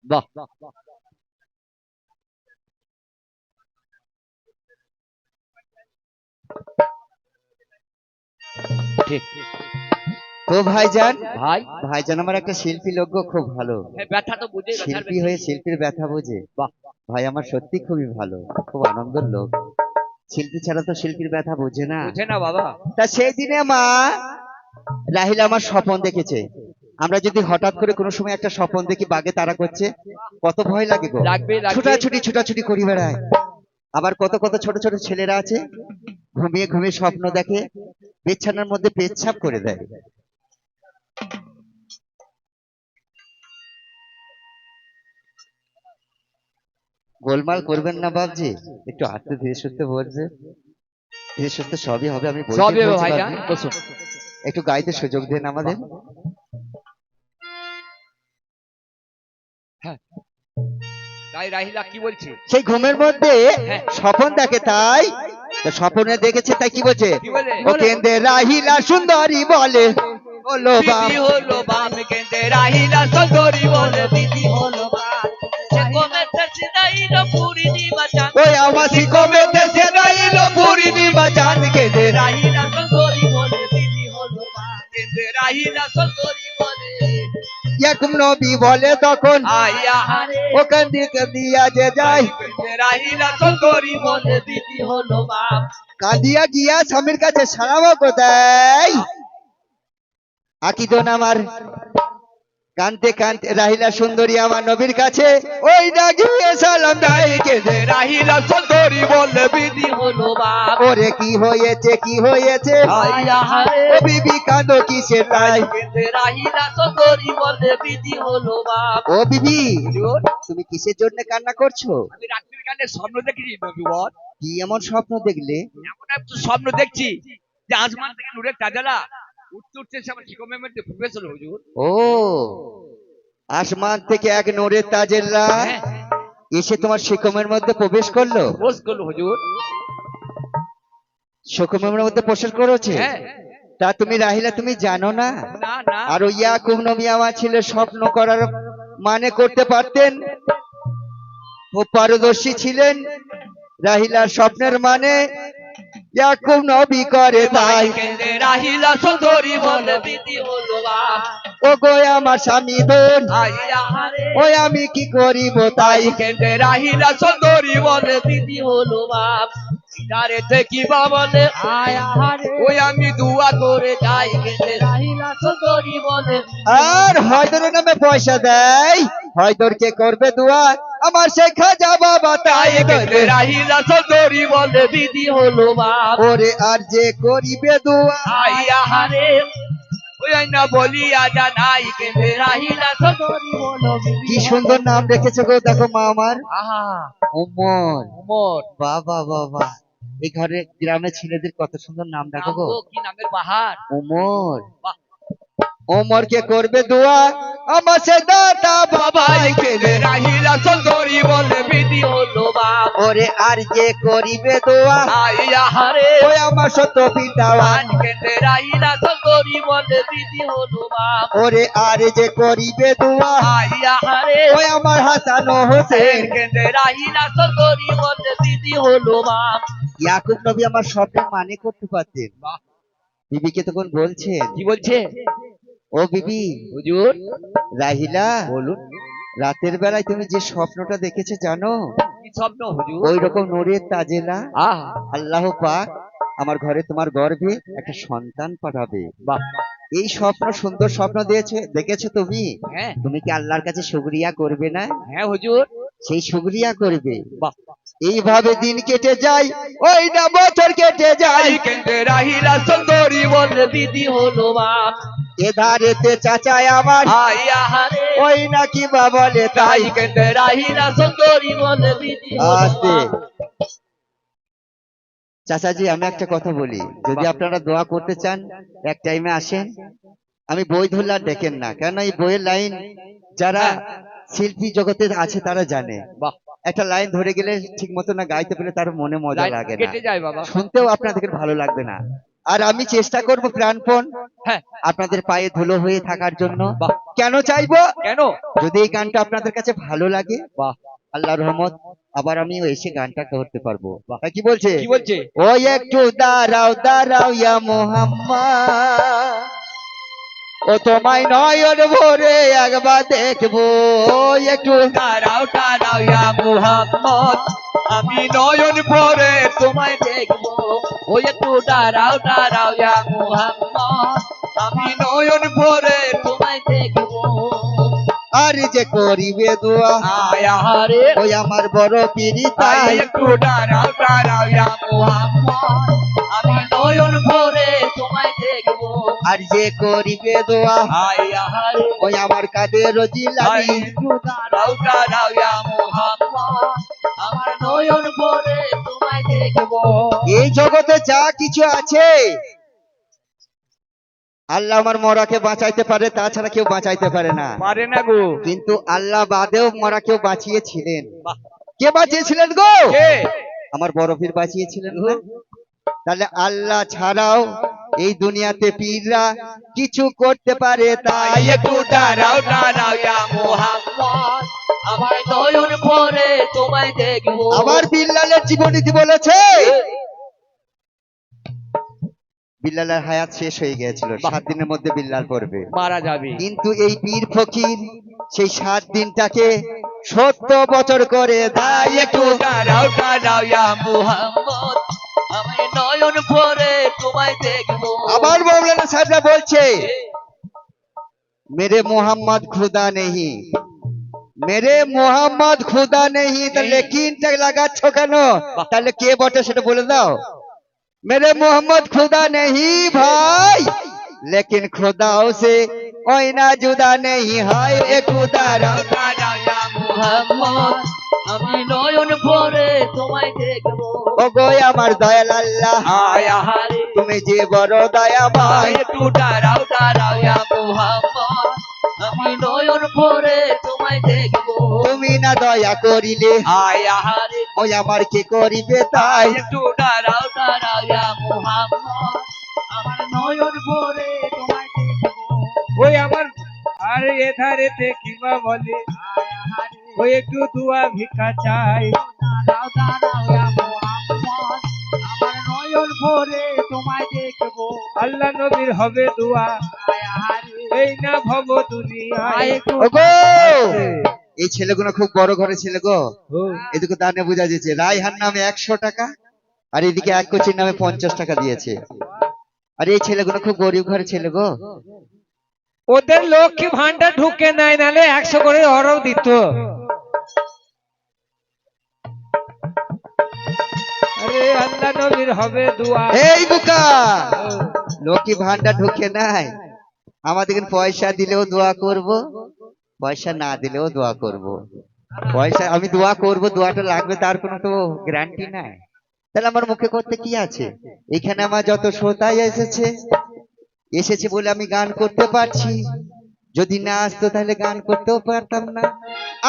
বাহ ঠিক তো ভাইজান ভাই ভাইজান আমার একটা শিল্পী লোক গো, খুব ভালো ব্যথা তো বুঝে শিল্পী হয়ে শিল্পীর ব্যথা বোঝে বাহ ভাই আমার সত্যি খুবই ভালো, খুব আনন্দের লোক। শিল্পী ছাড়া তো শিল্পীর ব্যথা বোঝে না। বুঝে না বাবা তা সেই দিনে মা রাহিলা আমার স্বপন দেখেছে। আমরা যদি হঠাৎ করে কোনো সময় একটা স্বপন দেখি বাগে তাড়া করছে, কত ভয় লাগে গো। লাগবে ছুটাছুটি করি বেড়ায়। আবার কত কত ছোট ছোট ছেলেরা আছে ঘুমিয়ে ঘুমিয়ে স্বপ্ন দেখে বিছানার মধ্যে পেচ্ছাপ করে দেয়। গোলমাল করবেন না বাবজি, একটু আস্তে ধীরে সুস্থে বলছে, ধীরে সুস্থে সবই হবে। আমি বলছি সবই হবে বলছি ভাইজান, বাবজি। বসুন। একটু গাইতে সুযোগ দেন আমাদের। তাই রাহিলা কি বলছে? সেই ঘুমের মধ্যে হ্যাঁ। স্বপন দেখে, তাই তো স্বপনে দেখেছে তাই কি বলছে, কি বলে? ও কেন্দে রাহিলা সুন্দরী বলে বলো বাপ দিদি হলো বাপ কেন্দে রাহিলা সুন্দরী বলে দিদি হলো বাপ সে কমে তেসি দাইলো পুরিনি বাঁচান ওই আমার শিকমে দেশে রাইলো পুরিনি বাজান কেঁদে রাহিলা সুন্দরী বলে দিদি হলো বাপ কেন্দে রাহিলা সুন্দরী বলে এক নবী বলে তখন আয়া হারে ও কান্দি কান্দিয়া যে যায়, কেন্দে রাহিলা সুন্দরী বলে দিদি হলো বাপ কাঁদিয়া গিয়া স্বামীর কাছে সারাবো দেয়। আকিদন আমার কানতে কানতে রাহিলা সুন্দরী আমার নবীর কাছে ওই না গিয়ে সালাম দেয় কেঁদে। রাহিলা সুন্দরী বলে দিদি হলো বাপ ওরে কি হয়েছে কি হয়েছে, আয়া হারে ও বিবি কাঁদো কিসের তাই, কেন্দে রাহিলা সুন্দরী বলে দিদি হলো বাপ ও বিবি হুজুর, তুমি কিসের জন্য কান্না করছো, আমি রাত্রির কালে স্বপ্ন দেখেছি নবীবর কি এমন স্বপ্ন দেখলে? এমন একটা স্বপ্ন দেখছি যে আসমান থেকে নূরের তাজালা উঠতে উঠতে সে আমার শিকমের মধ্যে প্রবেশ হলো হুজুর। ও আসমান থেকে এক নূরের তাজেল্লা হ্যাঁ, এসে তোমার শিকমের মধ্যে প্রবেশ করলো, প্রবেশ করলো হুজুর। শিকমের মধ্যে প্রবেশ করেছে। হ্যাঁ, তা তুমি রাহিলা তুমি জানো না? না না আর ওই ইয়াকুব নবী আমার ছেলে স্বপ্ন করার মানে করতে পারতেন, ও পারদর্শী ছিলেন। রাহিলার স্বপ্নের মানে ইয়াকুব নবী করে তাই, কেন্দে রাহিলা সুন্দরী বলে দিদি হলো বাপ ও গো আমার স্বামী দোন আইয়া হারে ওই আমি কি করিব তাই, কেন্দে রাহিলা সুন্দরী বলে দিদি হলো বাপ যারে দেখিবা বলে আয়া হারে ওই আমি দুয়া করে যাই কেন্দে রাহিলা সুন্দরী বলে আর হয়দরের নামে পয়সা দেয়, হয়দরকে করবে দোয়া আমার সেই খাজা বাবা তাই কেন্দে রাহিলা সুন্দরী বলে দিদি হলো বাপ ওরে আর যে করিবে দোয়া, আইয়া হারে ওই না বলিয়া জানাই কেন্দে রাহিলা সুন্দরী বলো কি সুন্দর নাম রেখেছে গো, দেখো মা আমার আহা ওমর। ওমর বাবা বাবা, এই ঘরে গ্রামের ছেলেদের কত সুন্দর নাম রাখো গো, নাম কি নামের বাহার ওমর। বাহ। ওমরকে করবে দোয়া আমার সে দাতা বাবাই কেন্দে কেঁদে, রাহিলা সুন্দরী বলে দিদি হলো বাপ ওরে আর যে করিবে দোয়া আইয়া হারে ওই আমার সত্য পিতাওয়ান, কেন্দে রাহিলা সুন্দরী বলে দিদি হলো বাপ ওরে আর যে করিবে দোয়া আইয়া হারে ওই আমার হাসান ও হোসেন। কেন্দে রাহিলা সুন্দরী বলে দিদি হলো বাপ ইয়াকুব নবী আমার স্বপ্নের মানে করতে পারতেন। বাহ। বিবিকে তখন বলছেন, কি বলছে ও বিবি হুজুর? রাহিলা বলুন। রাতের বেলায় তুমি যে স্বপ্নটা দেখেছো জানো? কি কি স্বপ্ন হুজুর? ওই রকম নূরের তাজেলা আহ আল্লাহ পাক আমার ঘরে তোমার গর্ভে একটা সন্তান পাঠাবে। বাহ এই স্বপ্ন, সুন্দর স্বপ্ন দিয়েছে, দেখেছো তুমি? হ্যাঁ তুমি কি আল্লাহর কাছে শুকরিয়া করবে না? হ্যাঁ হুজুর সেই শুকরিয়া করবে। বাহ এইভাবে দিন কেটে যায়, ওই না বছর কেটে যায়, তাই কেন্দ্রে রাহিলা সুন্দরী বলে দিদি হলো বাপ এধারেতে চাচায় আমার আয়া হারে ওই নাকি বা বলে তাই। তাই কেন্দ্রে রাহিলা সুন্দরী বলে দিদি হলো আস্তে বাপ চাচাজি, আমি একটা কথা বলি, যদি বাহ। আপনারা দোয়া করতে চান এক টাইমে আসেন। আমি বই ধরলে আর দেখেন না, কেন এই বইয়ের লাইন যারা শিল্পী জগতে আছে তারা জানে। বাহ একটা লাইন ধরে গেলে ঠিক মতো না গাইতে পেলে তার মনে মজা লাইন লাগে না, কেটে যায় বাবা শুনতেও আপনাদের ভালো লাগবে না। আর আমি চেষ্টা করব প্রাণপণ হ্যাঁ আপনাদের পায়ে ধুলো হয়ে থাকার জন্য। বাহ কেন চাইবো? কেন যদি এই গানটা আপনাদের কাছে ভালো লাগে, বাহ আল্লাহর রহমত আবার আমি এসে গানটা করতে পারবো। কি বলছে? কি বলছে ওই একটু দাঁড়াও দাঁড়াও ইয়া মোহাম্মদ, ও তোমায় নয়ন ভরে একবার দেখবো। ওই একটু দাঁড়াও দাঁড়াও ইয়া মুহাম্মদ আমি নয়ন ভরে তোমায় দেখবো ওই একটু দাঁড়াও দাঁড়াও ইয়া মুহাম্মদ আমি নয়ন ভরে তোমায় দেখবো আর যে করিবে দোয়া আয়া হারে ওই আমার বড় পিড়ি তাই তাই। একটু দাঁড়াও দাঁড়াও ইয়া মুহাম্মদ আমি নয়ন ভরে তোমায় দেখবো আর যে করিবে দোয়া আয়া হারে ওই আমার কাদের তাই জিলানি। একটু দাঁড়াও দাঁড়াও ইয়া মুহাম্মদ আমার নয়ন ভরে তোমায় দেখবো এই জগতে যা কিছু আছে আল্লাহ আমার মরাকে বাঁচাইতে পারে, তাছাড়া কেউ বাঁচাইতে পারে না। পারে না গো কিন্তু আল্লাহ বাদেও মরা কেউ বাঁচিয়েছিলেন। বাহ। কে বাঁচিয়েছিলেন গো? কে আমার বড় পীর বাঁচিয়েছিলেন না? তাহলে আল্লাহ ছাড়াও এই দুনিয়াতে পীররা কিছু করতে পারে, তাই তাই একটু দাঁড়াও দাঁড়াও ইয়া মুহাম্মদ আমার নয়ন ভরে তোমায় দেখবো আবার বিল্লালের জীবনীতি বলেছে, বিল্লালের হায়াত শেষ হয়ে গিয়েছিল, 7 দিনের মধ্যে বিল্লাল পড়বে। মারা যাবে কিন্তু এই পীর ফকির সেই 7 দিনটাকে 70 বছর করে তাই তাই একটু দাঁড়াও দাঁড়াও ইয়া মুহাম্মদ আমার নয়ন ভরে তোমায় দেখবো আবার মৌলানা সাহেবরা বলছে, মেরে মোহাম্মদ খুদা নেহি, মেরে মোহাম্মদ খুদা নেহি, তাহলে লেকিনটা লাগাচ্ছ কেন? তাহলে কে বটে সেটা বলে দাও। मेरे मोहम्मद खुदा नहीं भाई, लेकिन खुदाओं से कोई ना जुदा नहीं है। एक खुदा দাঁড়াও দাঁড়াও ইয়া মুহাম্মদ আমি নয়ন ভরে তোমায় দেখবো ও গো আমার দয়াল আল্লাহ, আয়া হারে তুমি যে বড় তাই দয়াময়। একটু দাঁড়াও দাঁড়াও ইয়া মুহাম্মদ আমি নয়ন ভরে তোমায় দেখবো তুমি না দয়া করিলে আয়া হারে ওই আমার কি করিবে তাই তাই। একটু দাঁড়াও দাঁড়াও ইয়া মুহাম্মদ আমার নয়ন ভরে তোমায় দেখবো ওই আমার আরে এধারেতে কিবা বলে ওই একটু দুয়া ভিক্ষা চাই দাঁড়াও দাঁড়াও ইয়া মুহাম্মদ আমার নয়ন ভরে তোমায় দেখবো আল্লাহ নবীর হবে দুয়া এই না ভব দুনিয়ায় ও গো এই ছেলেগুলো খুব বড় ঘরে ছেলে গো। এদিকে দানে বোঝা যাচ্ছে রায়হান নামে 100 টাকা আর এদিকে এক কোচির নামে 50 টাকা দিয়েছে। আর এই ছেলেগুলো খুব গরিব ঘরে ছেলে গো। ওদের লক্ষ্মী ভান্ডার ঢুকে নাই, নালে 100 করে অরও দিত। আরে আল্লাহ নবীর হবে দুয়া এই বুকা লক্ষ্মী ভান্ডার ঢুকে নাই, আমাদের পয়সা দিলেও দোয়া করব, পয়সা না দিলেও দোয়া করব। পয়সা আমি দোয়া করব, দোয়াটা লাগবে তার কোনো তো গ্যারান্টি নাই। তাহলে আমার মুখে করতে কি আছে? এখানে আমার যত শ্রোতাই এসেছে বলে আমি গান করতে পারছি। যদি না আসতো তাহলে গান করতেও পারতাম না,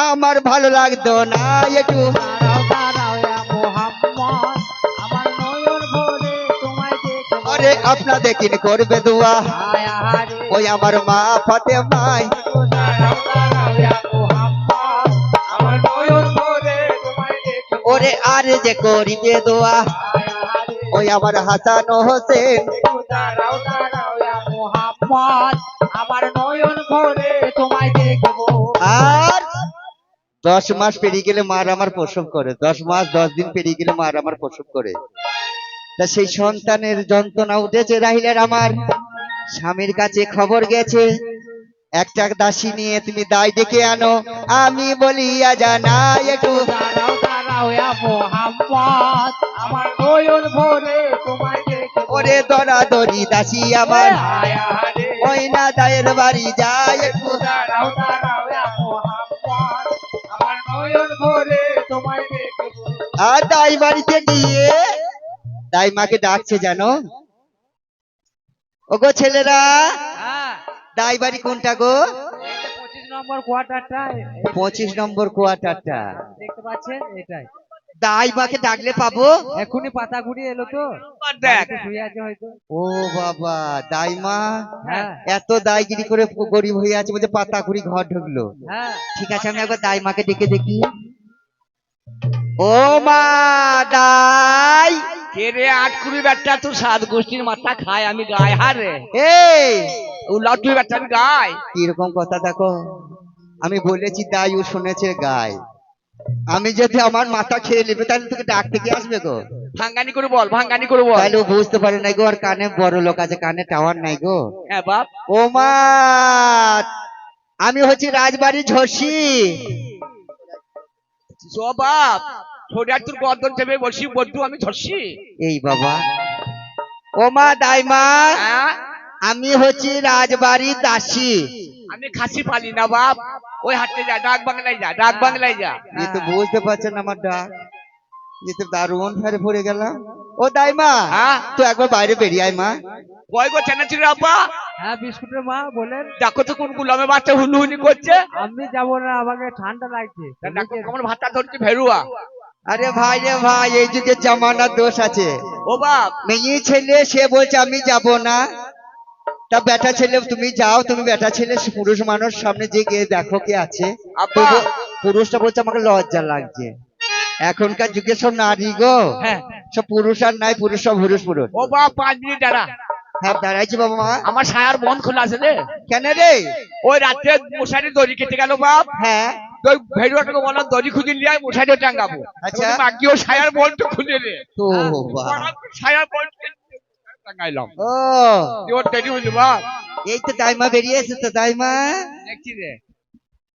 আমার ভালো লাগতো না। একটু দাঁড়াও দাঁড়াও ইয়া মুহাম্মদ আমার নয়ন ভরে তোমায় দেখবো আরে আপনাদের কিন করবে দোয়া আয়া হারে ওই আমার মা ফাতেমায়। দাঁড়াও দাঁড়াও ইয়া মুহাম্মদ আমার নয়ন ভরে তোমায় দেখবো ওরে আরে যে করিবে দোয়া আয়া হারে ওই আমার হাসান ও হোসেন। দাঁড়াও দাঁড়াও ইয়া মুহাম্মদ আমার নয়ন ভরে তোমায় দেখবো আর 10 মাস পেরিয়ে গেলে মার আমার প্রসব করে, 10 মাস 10 দিন পেরিয়ে গেলে মার আমার প্রসব করে। তা সেই সন্তানের যন্ত্রণা উঠেছে রাহিলের আমার স্বামীর কাছে খবর গেছে, একটা দাসী নিয়ে তুমি দায় ডেকে আনো। আমি বলিয়া জানাই একটু দাঁড়াও দাঁড়াও মোহাম্মদ, আমার নয়ন ভরে তোমায় দেখে ওরে দরাদরি দাসী আমার, হায় হারে। ওই না দায়ের বাড়ি যায় একটু। দাঁড়াও দাঁড়াও মোহাম্মদ, আমার নয়ন ভরে তোমায় দেখে আর দাই বাড়িতে গিয়ে দাই মাকে ডাকছে জানো, ওগো ছেলেরা, হ্যাঁ, দাই বাড়ি কোনটা গো? 25 নম্বর কোয়ার্টারটা 25 নম্বর কোয়ার্টারটা। দেখতে পাচ্ছেন, এটাই। দাই মাকে ডাকলে পাবো? এখনই পাতা ঘুরি এলো তো, দেখ বাড়িতে শুয়ে আছে হয়তো। ও বাবা, দাই মা হ্যাঁ এত দায়গিরি করে গরিব হয়ে আছে বলছে পাতা কুড়ি ঘর ঢুকলো। হ্যাঁ, ঠিক আছে, আমি একবার দাই মাকে ডেকে দেখি। ও মা দাই, কে রে 8 ব্যাটটা তুই 7 গোষ্ঠীর মাথা খায় আমি গায় হারে এই ও লাটুই ব্যাটটা আমি গায় কিরকম কথা দেখো, আমি বলেছি দাই, ও শুনেছে গায়। আমি যদি আমার মাথা খেয়ে নেবে তাহলে তোকে ডাকতে কি আসবে গো? ভাঙ্গানি করে বল, ভাঙ্গানি করে বল। তাহলে ও বুঝতে পারে নাই গো, আর কানে বড় লোক আছে, কানে টাওয়ার নাই গো। হ্যাঁ বাপ, ও মা, আমি হচ্ছি রাজবাড়ির ঝসি। ও বাপ, ছোড়ার তোর গর্দন চেপে বসি বড্ডু আমি ধরছি। এই বাবা, ও মা দাইমা, হ্যাঁ, আমি হচ্ছি রাজবাড়ির দাসী। আমি খাসি পালি না বাপ, ওই হাঁটতে যা, ডাক বাংলায় যা, ডাক বাংলায় যা। এ তো বুঝতে পারছেন আমার ডাক, এ তো দারুণ ফেরে পড়ে গেলাম। ও দাইমা, হ্যাঁ? তো একবার বাইরে বেরিয়ে আয় মা। কয় গো চেনাচির আব্বা, হ্যাঁ বিস্কুটের মা বলেন। দেখো তো কোন গুলামে বাচ্চা হুলুহুলি করছে। আমি যাবো না, আমাকে ঠান্ডা লাগছে। দেখো কেমন ভাতটা ধরছে ভেরুয়া। আরে ভাই রে ভাই, এই যুগে জামানার দোষ আছে। ও বাপ, মেয়ে ছেলে সে বলছে আমি যাব না, তা বেটা ছেলে তুমি যাও, তুমি বেটা ছেলে পুরুষ মানুষ সামনে যে গিয়ে দেখো কে আছে। আব্বা। তবু পুরুষটা বলছে আমাকে লজ্জা লাগছে। এখনকার যুগে সব নারী গো, হ্যাঁ। সব পুরুষ আর নাই, পুরুষ সব পুরুষ পুরুষ। ও বাপ 5 মিনিট দাঁড়া, হ্যাঁ দাঁড়াইছি বাবা মা। আমার সায়ার বন্ধ খোলা আছে রে। কেন রে? ওই রাত্রে মশারি দড়ি কেটে গেল বাপ, হ্যাঁ ওই ভেরুয়াটাকে বলো দড়ি খুঁজে নিয়ে আয়, মশারি টাঙ্গাবো। আচ্ছা। বাকি ও সায়ার বলটা খুলে রে, তো বাবা। সায়ার বল টাঙ্গাইলাম। ও ওর দেরি হইলো বাপ। এই তো দাইমা বেরিয়ে এসে তো দাইমা, দেখছি রে,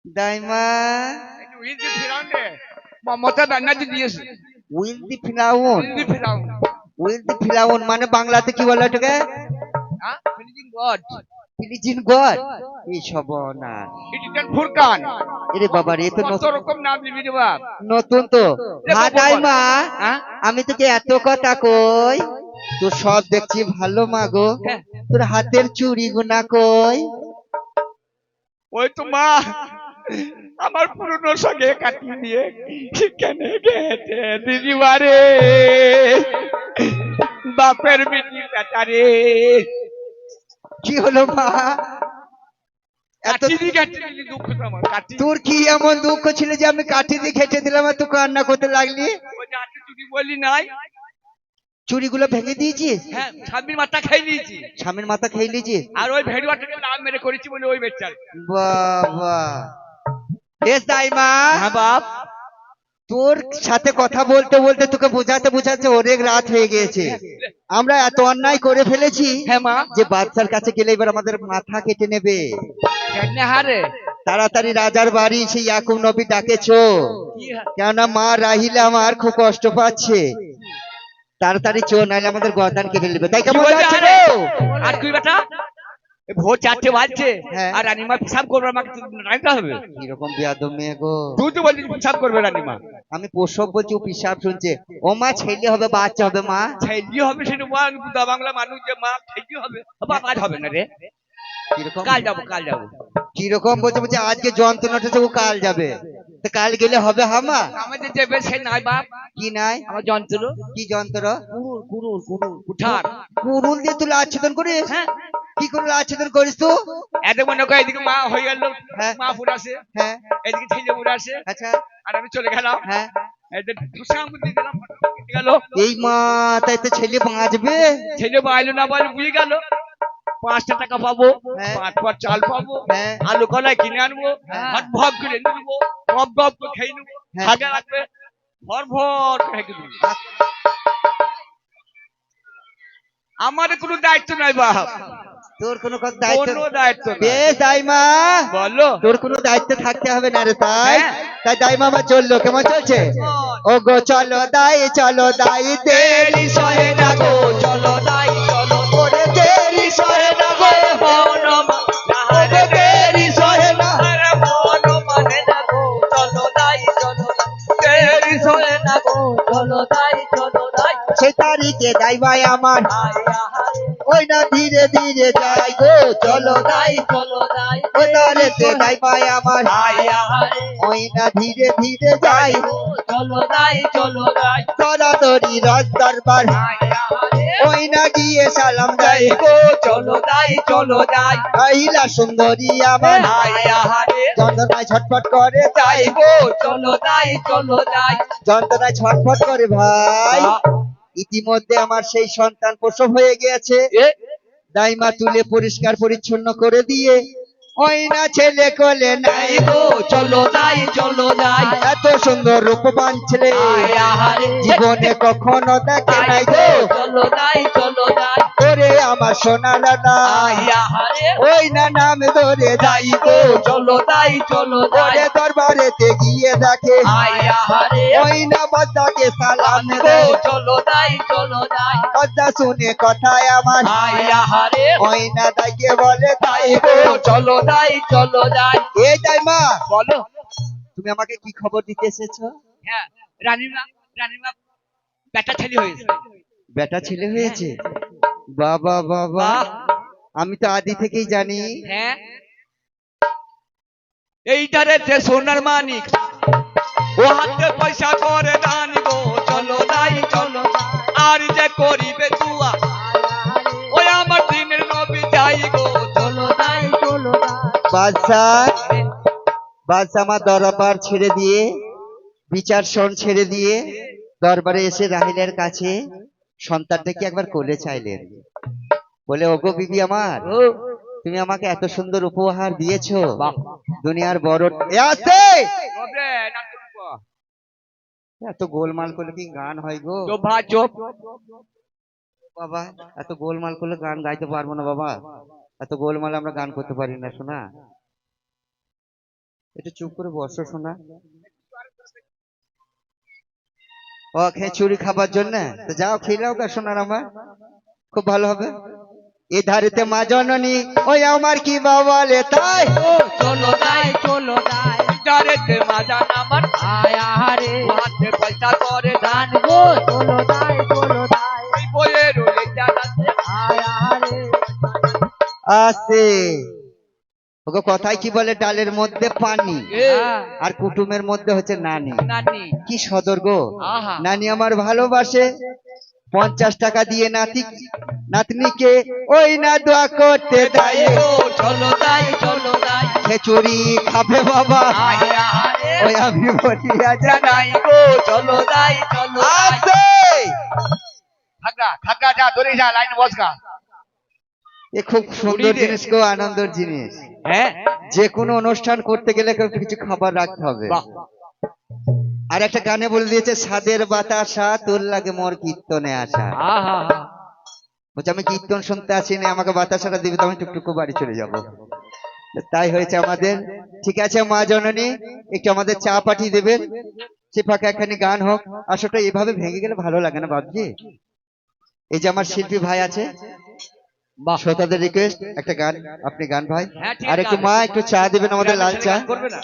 দাইমা একটু উইলদি ফিরাউন রে, মমতা ব্যানার্জি দিয়েছে। উইল দি ফিলাউন, উইলদি ফিরাউন, উইল দি ফিলাউন মানে বাংলাতে কি বলে ওটাকে? হ্যাঁ, ফিনিশিং গড, ফিলিজিন গড। এই সব না, ইডিটর ফুরকান। এরে বাবা রে, এ তো কত রকম নাম নিবি রে বাপ। নতুন তো। হ্যাঁ বল। দাইমা, হ্যাঁ? আমি তোকে এত কথা কই, তোর সব দেখছি ভালো মাগো, হ্যাঁ। তোর হাতের চুড়ি গুনা কই? ওই তো মা, আমার পুরনো সঙ্গে কাটিয়ে দিয়ে কেন গেছে দিদিমারে, বাপের বেটি বেটারে। কি হলো মা? এত কাটিয়ে দুঃখ তো আমার কাটিয়ে। তোর কি এমন দুঃখ ছিল যে আমি কাঠি দিয়ে খেটে দিলাম আর তুই কান্না করতে লাগলি? ওই যে হাতে চুরি বললি নাই, চুড়িগুলো ভেঙে দিয়েছিস? হ্যাঁ, স্বামীর মাথা খেয়ে নিয়েছি। স্বামীর মাথা খেয়ে নিয়েছিস? আর ওই ভেড়ুয়াটাকে নাম মেরে করেছি বলে ওই বেচার। বাবা, বেশ দাইমা, হ্যাঁ বাপ, তোর সাথে কথা বলতে বলতে তোকে বোঝাতে বোঝাতে অনেক রাত হয়ে গিয়েছে। আমরা এত অন্যায় করে ফেলেছি হ্যাঁ মা, যে বাচ্চার কাছে গেলে এবার আমাদের মাথা কেটে নেবে। কেন হারে তাড়াতাড়ি রাজার বাড়ি সেই ইয়াকুব নবী ডাকেছো, কি হা- কেননা মা রাহিলে আমার খুব কষ্ট পাচ্ছে। তাড়াতাড়ি চো, নাহলে আমাদের গর্দান কেটে নেবে। তাই কি কেমন বলছে যাচ্ছে আরে? গো? আর তুই বেটা, এ ভোর 4টে বাজছে, হ্যাঁ। আর রানিমা পেশাব করবে, আমাকে রাখতে হবে। কিরকম বেয়াদব মেয়ে গো। তুই তো বলছিস পেশাব করবে রানিমা। আমি প্রসব বলছি, ও পিসাব শুনছে। ও মা, ছেলে হবে বাচ্চা হবে মা? ছেলে হবে সেটা মা, বুদা বাংলা মানুষ যে মা ছেলে হবে, বাবা আজ হবে না রে, কিরকম কাল যাবো, কাল যাবো। কিরকম বলছে, বলছে আজকে যন্ত্রণা উঠেছে, ও কাল যাবে। তো কাল গেলে হবে হামা? আমাদের যে সে নাই বাপ, কি নাই? আমার যন্ত্র কি যন্ত্র? কুঠার। কুরুল দিয়ে তুই আচ্ছাদন করিস? হ্যাঁ, কি করে আচ্ছাদন করিস তুই? এত মনে করে এদিকে মা হয়ে গেল, হ্যাঁ। মা ফুট আসে, হ্যাঁ এদিকে ছেলে ফুট আসে, আচ্ছা, আর আমি চলে গেলাম। হ্যাঁ। এদের ধুসা আঙুল দিয়ে দিলাম, কেটে গেল। এই মা, তাই তো ছেলে বাঁচবে? ছেলে বাইলো না বাইলো বুঝে গেল, 5টা টাকা পাবো, হ্যাঁ। 5 পর চাল পাবো, হ্যাঁ। আলু কলাই কিনে আনবো, হ্যাঁ। ভাত ভাগ করে নিয়ে নেবো, গপ গপ করে খেয়ে নেবো হ্যাঁ। আগে রাখবে ভর ভর করে খেয়ে নেবো। আমার কোনো দায়িত্ব নাই বাপ, তোর কোনো দায়িত্ব কোনো দায়িত্ব নাই। বেশ দাইমা, বলো তোর কোনো দায়িত্ব থাকতে হবে না রে, তাই হ্যাঁ। তাই দাইমা আমার চললো, কেমন চলছে? ও গো চলো দাই দেরি সহে না গো, চলো দাই চলো ওরে দেরি সহে না গো, মন ও গো দেরি সহে না, আরে মন মানে না গো চলো দাই দেরি সয়ে না গো চলো দাই সে তারিখে দাইবাই আমার আয়া হারে ওই না ধীরে ধীরে যাই গো, চলো দাই চলো দাই ও তারেতে দাইবাই আমার আয়া হারে ওই না ধীরে ধীরে যাই, চলো দাই তরাতরি রাজ দরবার আয়া হারে ওই না গিয়ে সালাম যাই গো চলো দাই আহিলা সুন্দরী আমার আয়া হারে যন্ত্রণায় ছটফট করে যাই গো চলো দাই যন্ত্রণায় ছটফট করে ভাই। ইতিমধ্যে আমার সেই সন্তান প্রসব হয়ে গিয়েছে, দাইমা তুলে পরিষ্কার পরিচ্ছন্ন করে দিয়ে ওই না ছেলে কোলে নাই গো, চলো দাই এত সুন্দর রূপবান ছেলে আয়া হারে জীবনে কখনো দেখে নাই গো, চলো দাই ওরে আমার সোনা দাদা আয়া হারে ওই না নাম ধরে যাই গো, চলো দাই ওরে দরবারেতে গিয়ে দেখে আয়া হারে ওই না বাচ্চাকে সালাম গো দেয়, চলো দাই কথা শুনে কথায় আমার আয়া হারে ওই না দাইকে বলে তাই গো, চলো দাই এই দাইমা বলো তুমি আমাকে কি খবর দিতে এসেছো? হ্যাঁ রানীমা বেটা ছেলে হয়েছে বেটা ছেলে হয়েছে, বাবা বাবা, বাহ। আমি তো আদি থেকেই জানি। হ্যাঁ এইটারে যে সোনার মানিক ও হাতে পয়সা করে দান গো চলো দাই আর যে করিবে দুয়া ওই আমার দিনের নবী যাই গো চলো দাই বাদশাহ বাদশাহ আমার দরবার ছেড়ে দিয়ে বিচার শোন ছেড়ে দিয়ে দরবারে এসে রাহিলের কাছে সন্তানটাকে একবার কোলে চাইলেন, বলে ওগো বিবি আমার, তুমি আমাকে এত সুন্দর উপহার দিয়েছো, দুনিয়ার বড় এ আছে তবে না তুমি এত গোলমাল করলে কি গান হয় গো তো ভাই চুপ বাবা, এত গোলমাল করলে গান গাইতে পারবো না বাবা, এত গোলমাল আমরা গান করতে পারি না শোনা, একটু চুপ করে বসো শোনা। ও খেচুড়ি খাবার জন্য তো যাও খেলাও গা শোনার আমার, খুব ভালো হবে। এ ধারেতে মা জননী ওই আমার কি বাবালে তাই, চলো দাই ডারেতে মাজান আমার আয়া হারে হাতে পয়সা করে দান গো চলো দাই ওই বইয়ের রোলে জানাতে আয়া হারে আছে ওগো কথায় কি বলে, ডালের মধ্যে পানি আর কুটুমের মধ্যে হচ্ছে নানি, নানি কি সদর গো, আহা নানি আমার ভালোবাসে, 50 টাকা দিয়ে নাতনিকে ওই না দোয়া করতে দেয় গো, চলো দাই খেচুড়ি খাবে বাবা আয়া হারে ওই আমি বলি আজ জানাই গো চলো দাই আছে। থাকা যা ধরে যা লাইন বসগা এ খুব সুন্দর ঘুরিয়ে দে। জিনিস গো, আনন্দের জিনিস, হ্যাঁ যে কোনো অনুষ্ঠান করতে গেলে একটু কিছু খাবার রাখতে হবে। বাহ আর একটা গানে বলে দিয়েছে, সাদের বাতাসা তোর লাগে মোর কীর্তনে আসা, আহা বলছে আমি কীর্তন শুনতে আসিনি, আমাকে বাতাসাটা দিবে তো আমি টুকটুকু বাড়ি চলে যাব, তাই হয়েছে আমাদের। ঠিক আছে মা জননী, একটু আমাদের চা পাঠিয়ে দেবেন, সে ফাঁকা একখানি গান হোক, আসলে এভাবে ভেঙে গেলে ভালো লাগে না বাবজি। এই যে আমার শিল্পী ভাই আছে, শ্রোতাদের রিকোয়েস্ট একটা গান, আপনি গান ভাই, হ্যাঁ, ঠিক আর একটু আছে। মা একটু চা দিবেন আমাদের লাল চা। করবে না